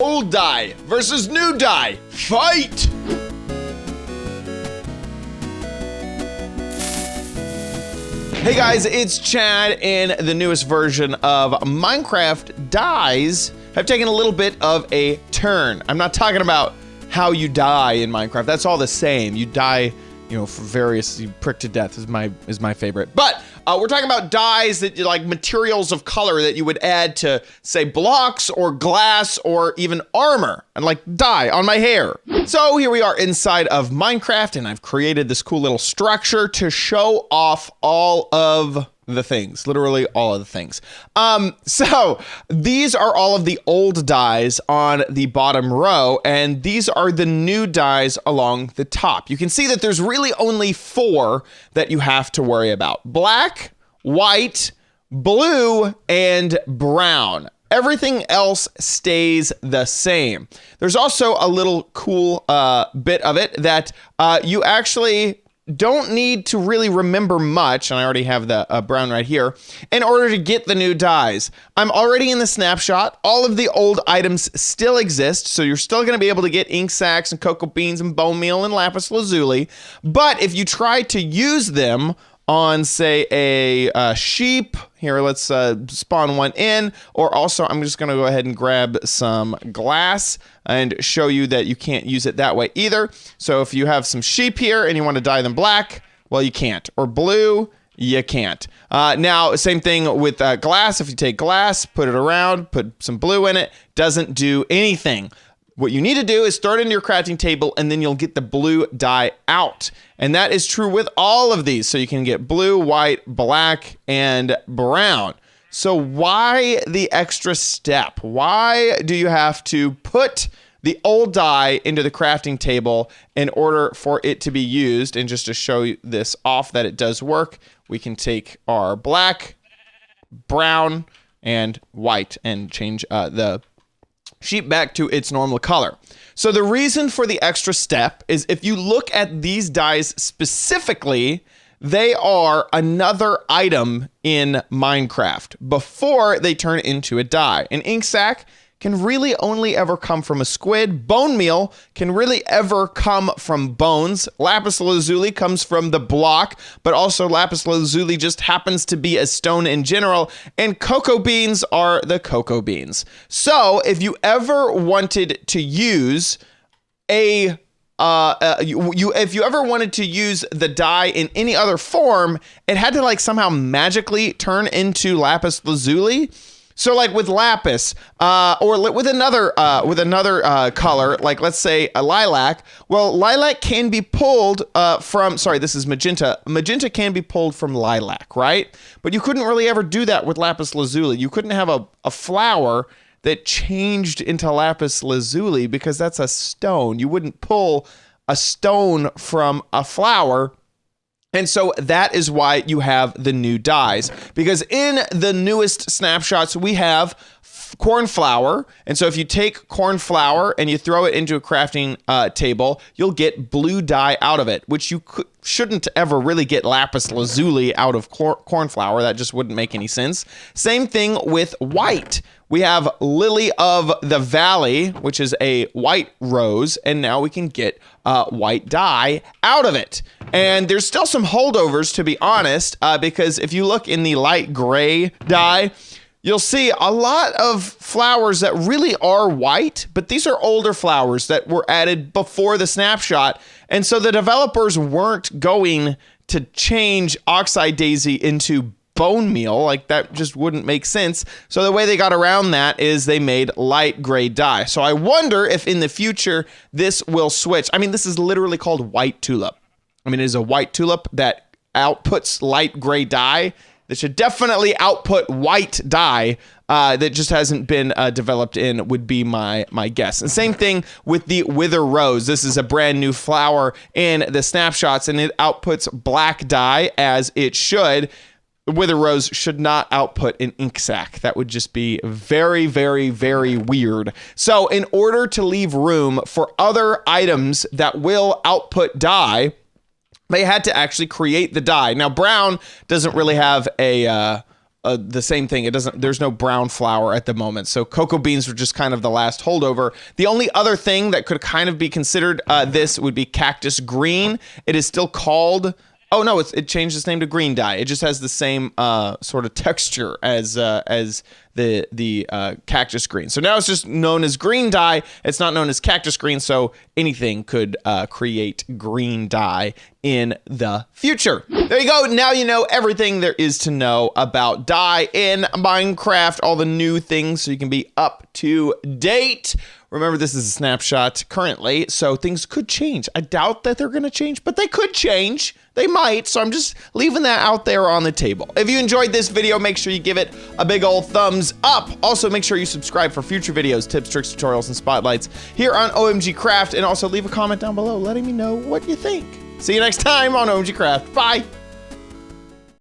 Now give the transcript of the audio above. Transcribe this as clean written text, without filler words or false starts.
Old dye versus new dye. Fight! Hey guys, it's Chad, and the newest version of Minecraft dyes have taken a little bit of a turn. I'm not talking about how you die in Minecraft. That's all the same. You die, you know, for various, you prick to death is my favorite. But we're talking about dyes that, like, materials of color that you would add to, say, blocks or glass or even armor, and like dye on my hair. So here we are inside of Minecraft, and I've created this cool little structure to show off all of the things, literally all of the things. So these are all of the old dyes on the bottom row, and these are the new dyes along the top. You can see that there's really only 4 that you have to worry about: black, white, blue, and brown. Everything else stays the same. There's also a little cool bit of it that you actually don't need to really remember much, and I already have the brown right here, in order to get the new dyes. I'm already in the snapshot. All of the old items still exist, so you're still going to be able to get ink sacs and cocoa beans and bone meal and lapis lazuli. But if you try to use them on, say, a sheep, here, let's spawn one in, or also I'm just going to go ahead and grab some glass and show you that you can't use it that way either. So if you have some sheep here and you want to dye them black, well, you can't. Or blue, you can't. Now, same thing with glass. If you take glass, put it around, put some blue in it, doesn't do anything. What you need to do is start into your crafting table, and then you'll get the blue dye out. And that is true with all of these. So you can get blue, white, black, and brown. So why the extra step? Why do you have to put the old dye into the crafting table in order for it to be used? And just to show you this off that it does work, we can take our black, brown, and white and change the sheep back to its normal color. So the reason for the extra step is, if you look at these dyes specifically, they are another item in Minecraft before they turn into a dye. An ink sac can really only ever come from a squid. Bone meal can really ever come from bones. Lapis lazuli comes from the block, but also lapis lazuli just happens to be a stone in general, and cocoa beans are the cocoa beans. So if you ever wanted to use if you ever wanted to use the dye in any other form, it had to, like, somehow magically turn into lapis lazuli. So, like, with lapis, or with another color, like, let's say a lilac. Well, lilac can be pulled from, sorry, this is magenta. Magenta can be pulled from lilac, right? But you couldn't really ever do that with lapis lazuli. You couldn't have a flower that changed into lapis lazuli, because that's a stone. You wouldn't pull a stone from a flower. And so that is why you have the new dyes, because in the newest snapshots, we have corn flour. And so if you take corn flour and you throw it into a crafting table, you'll get blue dye out of it, which you shouldn't ever really get lapis lazuli out of corn flour. That just wouldn't make any sense. Same thing with white. We have lily of the valley, which is a white rose, and now we can get white dye out of it. And there's still some holdovers, to be honest, because if you look in the light gray dye, you'll see a lot of flowers that really are white, but these are older flowers that were added before the snapshot. And so the developers weren't going to change oxeye daisy into bone meal. Like, that just wouldn't make sense. So the way they got around that is they made light gray dye. So I wonder if in the future this will switch. I mean, this is literally called white tulip. I mean, it is a white tulip that outputs light gray dye. That should definitely output white dye that just hasn't been developed in, would be my guess. And same thing with the wither rose. This is a brand new flower in the snapshots, and it outputs black dye as it should. The wither rose should not output an ink sac. That would just be very, very, very weird. So in order to leave room for other items that will output dye, they had to actually create the dye. Now, brown doesn't really have a the same thing. There's no brown flour at the moment. So cocoa beans were just kind of the last holdover. The only other thing that could kind of be considered this would be cactus green. It is still called, oh no, it changed its name to green dye. It just has the same sort of texture as the cactus green. So now it's just known as green dye. It's not known as cactus green, so anything could create green dye in the future. There you go. Now you know everything there is to know about dye in Minecraft, all the new things, so you can be up to date. Remember, this is a snapshot currently, so things could change. I doubt that they're going to change, but they could change. They might, so I'm just leaving that out there on the table. If you enjoyed this video, make sure you give it a big old thumbs up. Also, make sure you subscribe for future videos, tips, tricks, tutorials, and spotlights here on OMGcraft, and also leave a comment down below letting me know what you think. See you next time on OMGcraft. Bye!